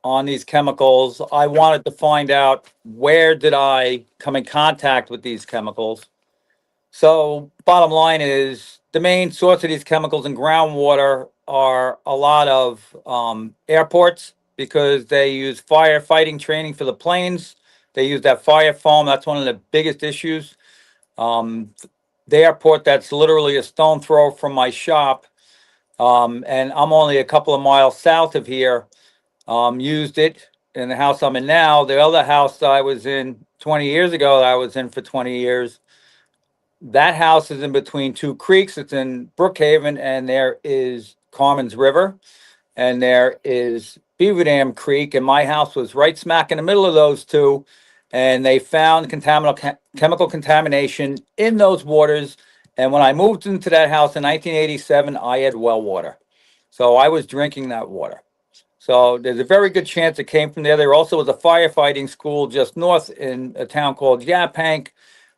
on these chemicals, I wanted to find out where did I come in contact with these chemicals. So bottom line is the main source of these chemicals in groundwater are a lot of airports, because they use firefighting training for the planes. They use that fire foam. That's one of the biggest issues. The airport that's literally a stone throw from my shop, and I'm only a couple of miles south of here, used it in the house I'm in now. The other house that I was in 20 years ago, that I was in for 20 years, that house is in between two creeks. It's in Brookhaven, and there is Carmen's River, and there is Beaver Dam Creek, and my house was right smack in the middle of those two. And they found chemical contamination in those waters. And when I moved into that house in 1987, I had well water. So I was drinking that water. So there's a very good chance it came from there. There also was a firefighting school just north in a town called Yaphank,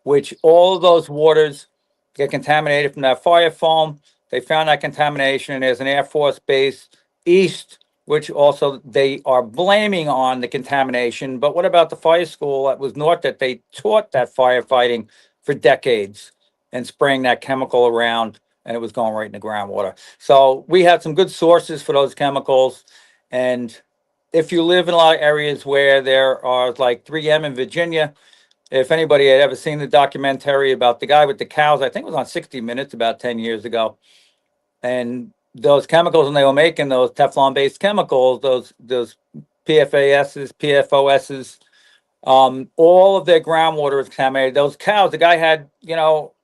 which all of those waters get contaminated from that fire foam. They found that contamination, and there's an Air Force base east, which also they are blaming on the contamination. But what about the fire school that was north, that they taught that firefighting for decades and spraying that chemical around, and it was going right in the groundwater. So we had some good sources for those chemicals. And if you live in a lot of areas where there are like 3M in Virginia, if anybody had ever seen the documentary about the guy with the cows, I think it was on 60 Minutes about 10 years ago. And those chemicals, when they were making those Teflon-based chemicals, those PFASs, PFOSs, all of their groundwater was contaminated. Those cows, the guy had,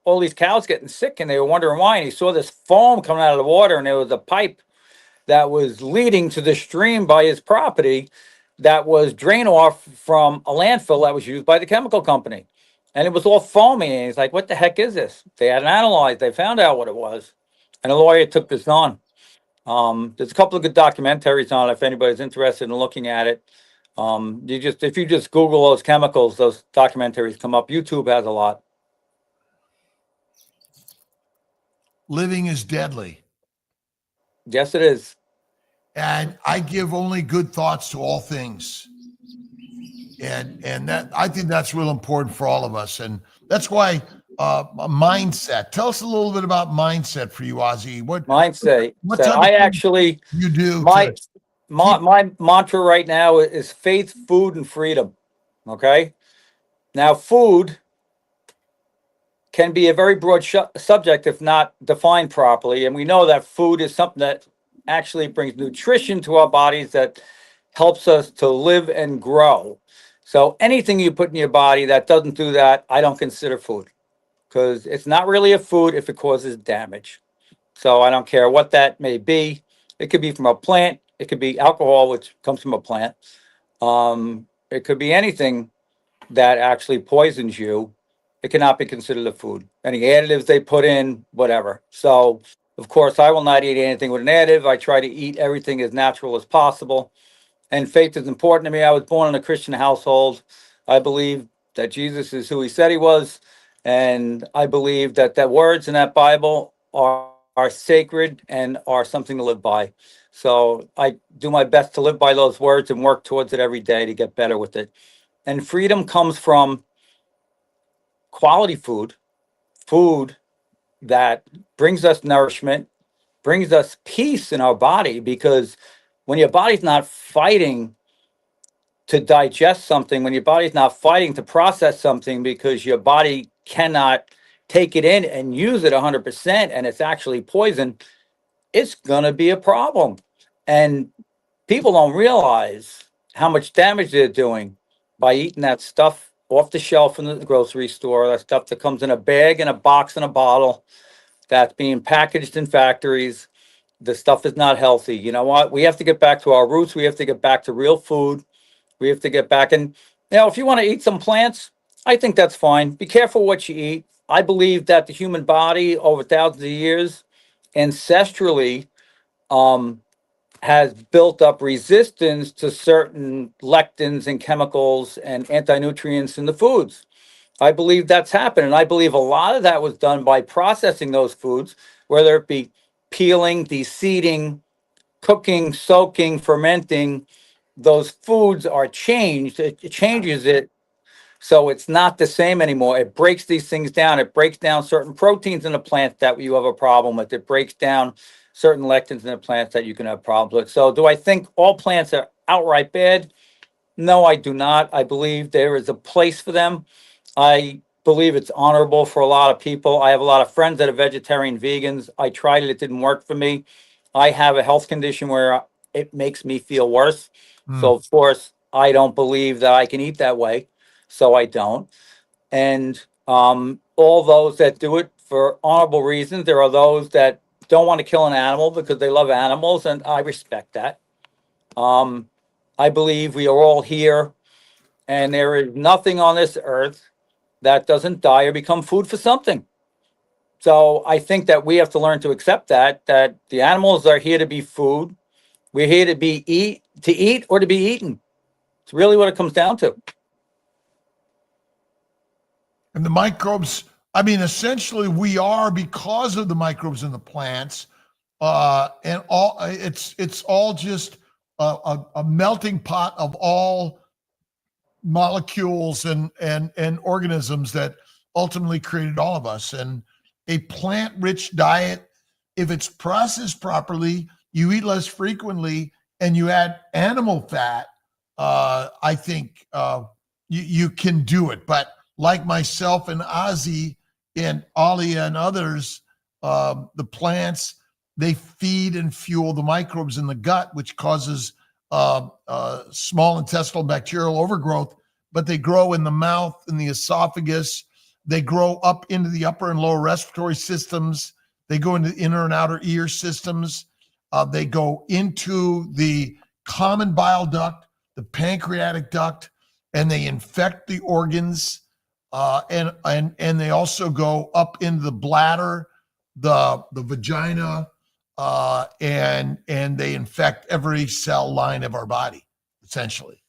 all these cows getting sick, and they were wondering why. And he saw this foam coming out of the water, and there was a pipe that was leading to the stream by his property that was drain off from a landfill that was used by the chemical company. And it was all foamy. And he's like, what the heck is this? They had it analyzed. They found out what it was. And a lawyer took this on. There's a couple of good documentaries on it if anybody's interested in looking at it. If you just Google those chemicals, those documentaries come up. YouTube has a lot. Living is deadly. Yes, it is. And I give only good thoughts to all things. And that, I think that's real important for all of us. And that's why mindset. Tell us a little bit about mindset for you, Ossie. What mindset? What So I actually you do? My mantra right now is faith, food, and freedom. Okay. Now, food can be a very broad subject if not defined properly. And we know that food is something that actually brings nutrition to our bodies, that helps us to live and grow. So anything you put in your body that doesn't do that, I don't consider food, because it's not really a food if it causes damage. So I don't care what that may be. It could be from a plant. It could be alcohol, which comes from a plant. It could be anything that actually poisons you. It cannot be considered a food. Any additives they put in, whatever. So, of course, I will not eat anything with an additive. I try to eat everything as natural as possible. And faith is important to me. I was born in a Christian household. I believe that Jesus is who he said he was. And I believe that the words in that Bible are sacred and are something to live by. So I do my best to live by those words and work towards it every day to get better with it. And freedom comes from quality food that brings us nourishment, brings us peace in our body, because when your body's not fighting to digest something, when your body's not fighting to process something, because your body cannot take it in and use it 100%, and it's actually poison, it's going to be a problem. And people don't realize how much damage they're doing by eating that stuff off the shelf in the grocery store, that stuff that comes in a bag, in a box, in a bottle, that's being packaged in factories. The stuff is not healthy. You know what? We have to get back to our roots. We have to get back to real food. We have to get back. And, if you want to eat some plants, I think that's fine. Be careful what you eat. I believe that the human body over thousands of years ancestrally um, has built up resistance to certain lectins and chemicals and anti-nutrients in the foods. I believe that's happened. And I believe a lot of that was done by processing those foods, whether it be peeling, de-seeding, cooking, soaking, fermenting. Those foods are changed. It changes it so it's not the same anymore. It breaks these things down. It breaks down certain proteins in the plant that you have a problem with. It breaks down certain lectins in the plants that you can have problems with. So do I think all plants are outright bad? No, I do not. I believe there is a place for them. I believe it's honorable for a lot of people. I have a lot of friends that are vegetarian vegans. I tried it. It didn't work for me. I have a health condition where it makes me feel worse. So, of course, I don't believe that I can eat that way. So I don't. And all those that do it for honorable reasons, there are those that don't want to kill an animal because they love animals, and I respect that. I believe we are all here, and there is nothing on this earth that doesn't die or become food for something. So I think that we have to learn to accept that the animals are here to be food. We're here to eat or to be eaten. It's really what it comes down to. And the microbes, I mean, essentially we are, because of the microbes in the plants, and all it's all just a melting pot of all molecules and organisms that ultimately created all of us. And a plant-rich diet, if it's processed properly, you eat less frequently, and you add animal fat, I think you can do it. But like myself and Ossie and Alia and others, the plants, they feed and fuel the microbes in the gut, which causes small intestinal bacterial overgrowth, but they grow in the mouth, in the esophagus. They grow up into the upper and lower respiratory systems. They go into the inner and outer ear systems. They go into the common bile duct, the pancreatic duct, and they infect the organs. And they also go up into the bladder, the vagina, and they infect every cell line of our body, essentially.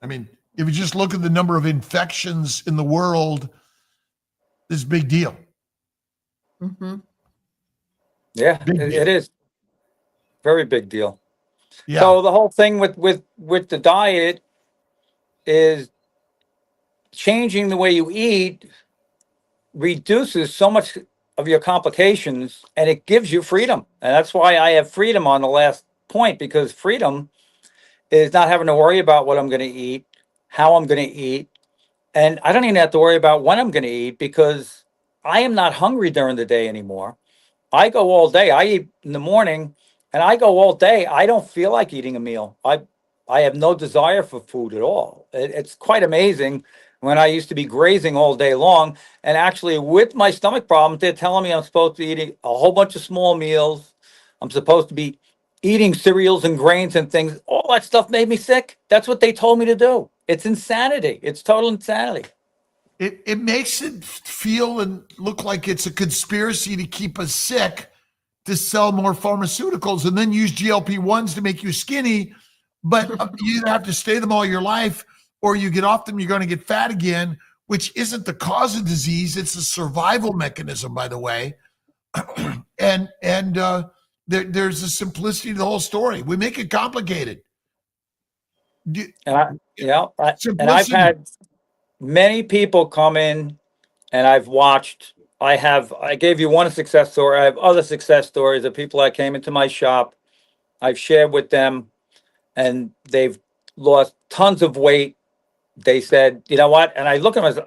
I mean, if you just look at the number of infections in the world, this is a big deal. Mm-hmm. Yeah, it is. Very big deal. Yeah. So the whole thing with the diet is changing the way you eat reduces so much of your complications, and it gives you freedom. And that's why I have freedom on the last point, because freedom is not having to worry about what I'm going to eat, how I'm going to eat. And I don't even have to worry about when I'm going to eat, because I am not hungry during the day anymore. I go all day. I eat in the morning and I go all day. I don't feel like eating a meal. I have no desire for food at all. It's quite amazing. When I used to be grazing all day long, and actually with my stomach problems, they're telling me I'm supposed to be eating a whole bunch of small meals. I'm supposed to be eating cereals and grains and things. All that stuff made me sick. That's what they told me to do. It's insanity. It's total insanity. It makes it feel and look like it's a conspiracy to keep us sick, to sell more pharmaceuticals, and then use GLP-1s to make you skinny. But you either have to stay them all your life, or you get off them, you're going to get fat again, which isn't the cause of disease. It's a survival mechanism, by the way. and there's a simplicity to the whole story. We make it complicated. And I've had many people come in, and I've watched. I gave you one success story. I have other success stories of people that came into my shop. I've shared with them, and they've lost tons of weight. They said, you know what? And I look at them,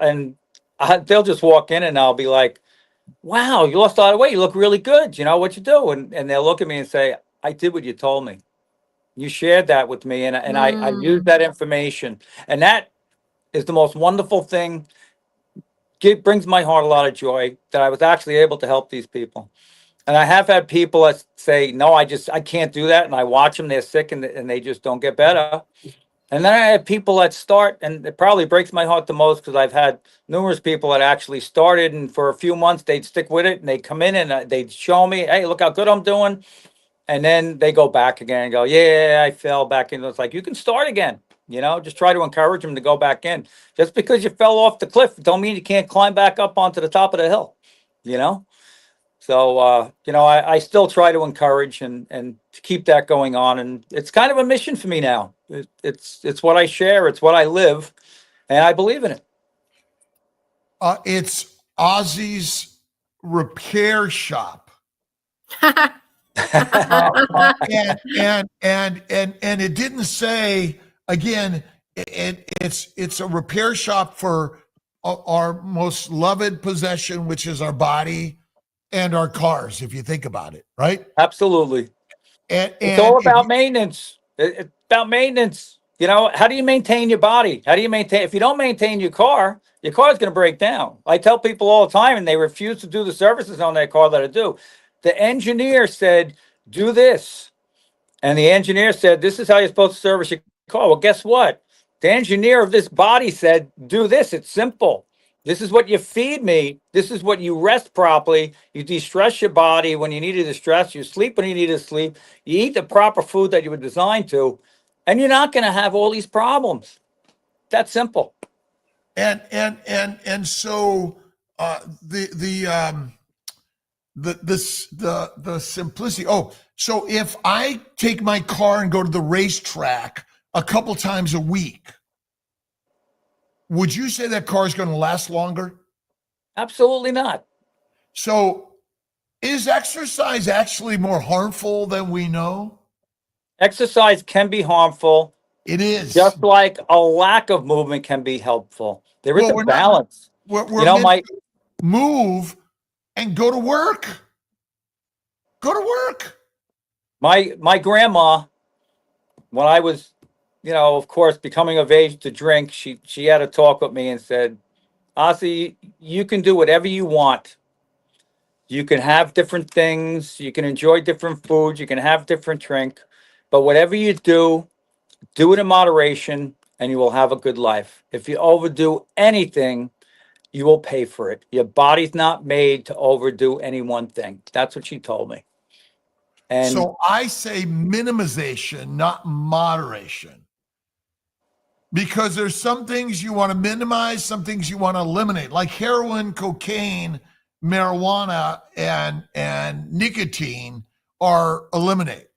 and they'll just walk in, and I'll be like, wow, you lost a lot of weight. You look really good. You know what you do? And they'll look at me and say, I did what you told me. You shared that with me, and I used that information. And that is the most wonderful thing. It brings my heart a lot of joy that I was actually able to help these people. And I have had people that say, no, I can't do that. And I watch them, they're sick and they just don't get better. And then I have people that start, and it probably breaks my heart the most because I've had numerous people that actually started, and for a few months they'd stick with it and they'd come in and they'd show me, hey, look how good I'm doing. And then they go back again and go, yeah, I fell back in. It's like, you can start again, just try to encourage them to go back in. Just because you fell off the cliff, don't mean you can't climb back up onto the top of the hill, you know? So, I still try to encourage and to keep that going on. And it's kind of a mission for me now. It's what I share. It's what I live, and I believe in it. It's Ossie's repair shop. And it didn't say, again, it's a repair shop for our most loved possession, which is our body and our cars, if you think about it, right? Absolutely. And it's all about maintenance. It's about maintenance. How do you maintain your body? How do you maintain? If you don't maintain your car is going to break down. I tell people all the time, and they refuse to do the services on their car that I do. The engineer said, do this. And the engineer said, this is how you're supposed to service your car. Well, guess what? The engineer of this body said, do this. It's simple. This is what you feed me. This is what you rest properly. You de-stress your body when you need to de-stress. You sleep when you need to sleep. You eat the proper food that you were designed to, and you're not going to have all these problems. That's simple. And so the simplicity. Oh, so if I take my car and go to the racetrack a couple times a week, would you say that car is going to last longer? Absolutely not. So is exercise actually more harmful than we know? Exercise can be harmful. It is. Just like a lack of movement can be helpful. There is a balance. We're meant to move and go to work. Go to work. My grandma, when I was, of course, becoming of age to drink, she had a talk with me and said, Ossie, you can do whatever you want. You can have different things. You can enjoy different foods. You can have different drink. But whatever you do it in moderation, and you will have a good life. If you overdo anything, you will pay for it. Your body's not made to overdo any one thing. That's what she told me. And so I say minimization, not moderation. Because there's some things you want to minimize, some things you want to eliminate, like heroin, cocaine, marijuana, and nicotine are eliminated.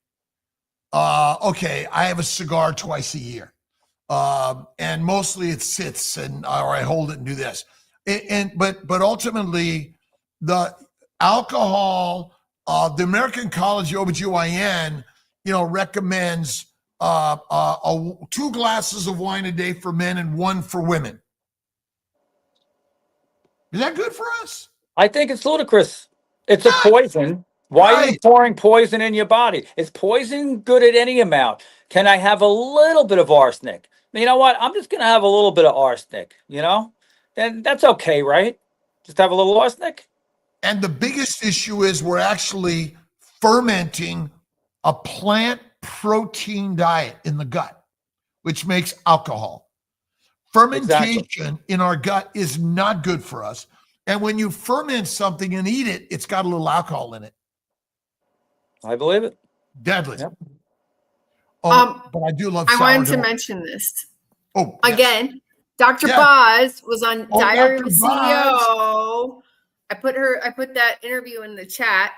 Okay, I have a cigar twice a year. And mostly it sits or I hold it and do this. But ultimately the alcohol, the American College of OBGYN, recommends 2 glasses of wine a day for men and 1 for women. Is that good for us? I think it's ludicrous. It's a poison. Why are you pouring poison in your body? Is poison good at any amount? Can I have a little bit of arsenic? You know what? I'm just going to have a little bit of arsenic, Then that's okay, right? Just have a little arsenic. And the biggest issue is we're actually fermenting a plant protein diet in the gut, which makes alcohol. Fermentation in our gut is not good for us. And when you ferment something and eat it, it's got a little alcohol in it. I believe it. Deadly. Yep. But I do love sourdough. I wanted to mention this. Oh, again, yes. Dr. Boz was on Diary of a CEO. Boz. I put that interview in the chat.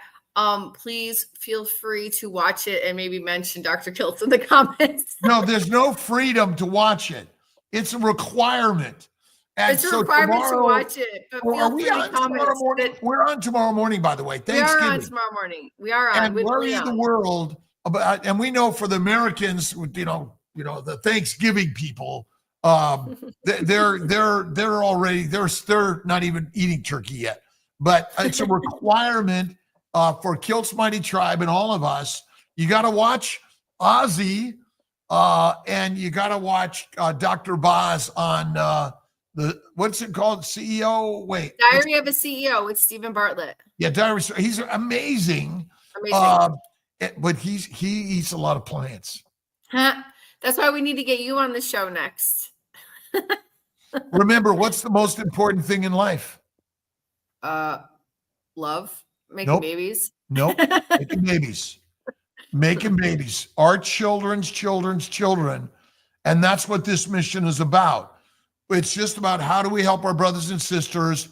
Please feel free to watch it and maybe mention Dr. Kiltz in the comments. No, there's no freedom to watch it. It's a requirement. And it's a requirement to watch it. But are we on tomorrow morning? We're on tomorrow morning, by the way. Thanksgiving. We are on tomorrow morning. We are on. And where in the world? And we know for the Americans, the Thanksgiving people, they're already they're not even eating turkey yet. But it's a requirement for Kilt's Mighty Tribe and all of us. You got to watch Ossie, and you got to watch Dr. Boz on what's it called? CEO. Wait, Diary of a CEO with Stephen Bartlett. Yeah, Diary. He's amazing. Amazing. But he eats a lot of plants. Huh? That's why we need to get you on the show next. Remember, what's the most important thing in life? Love, making babies. Nope. Making babies. Making babies. Our children's children. And that's what this mission is about. It's just about how do we help our brothers and sisters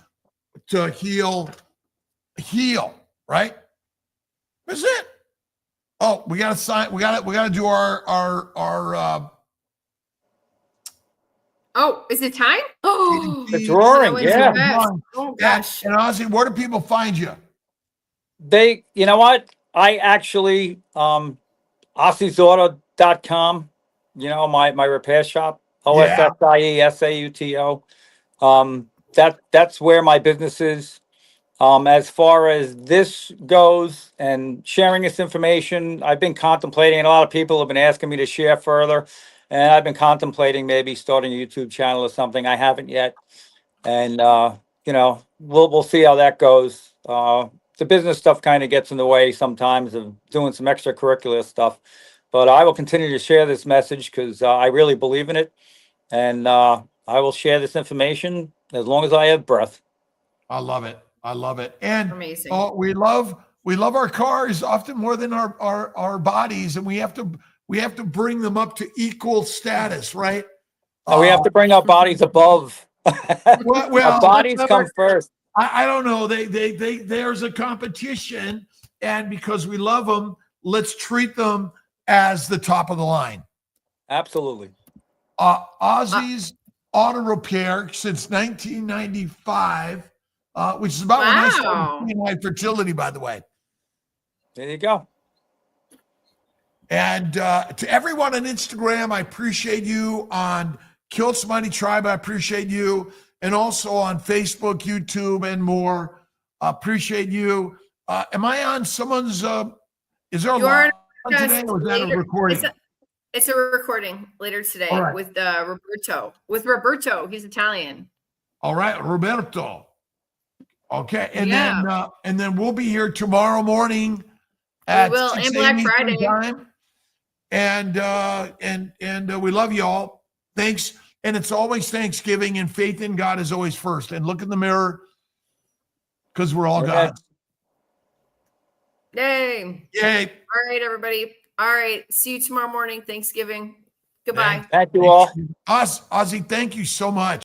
to heal, right? That's it. Oh, we got to sign. We got to do our Oh, is it time? Oh, the drawing. Yeah. Oh gosh. And Ossie, where do people find you? You know what? I actually, Ossie'sAuto.com, my repair shop, OSSIESAUTO. That's where my business is. As far as this goes and sharing this information, I've been contemplating, and a lot of people have been asking me to share further. And I've been contemplating maybe starting a YouTube channel or something. I haven't yet. And, we'll see how that goes. The business stuff kind of gets in the way sometimes of doing some extracurricular stuff. But I will continue to share this message because I really believe in it. And I will share this information as long as I have breath. I love it. And amazing. We love our cars often more than our bodies, and we have to bring them up to equal status, right? We have to bring our bodies above. Well, our bodies come first. I don't know. There's a competition, and because we love them, let's treat them as the top of the line. Absolutely. Ossie's Auto Repair since 1995, which is about when I started my fertility, by the way. There you go. And to everyone on Instagram, I appreciate you. On Kilt Mighty Tribe, I appreciate you. And also on Facebook, YouTube, and more. Appreciate you. Am I on someone's, is there a live today, or is that a recording? It's a recording later today with Roberto. With Roberto, he's Italian. All right, Roberto. Okay, and then we'll be here tomorrow morning at 6 Black Friday time. And we love you all. Thanks. And it's always Thanksgiving, and faith in God is always first. And look in the mirror, because we're all God's. Yay. Yay. All right, everybody. All right. See you tomorrow morning, Thanksgiving. Goodbye. Thank you all. Ossie, thank you so much.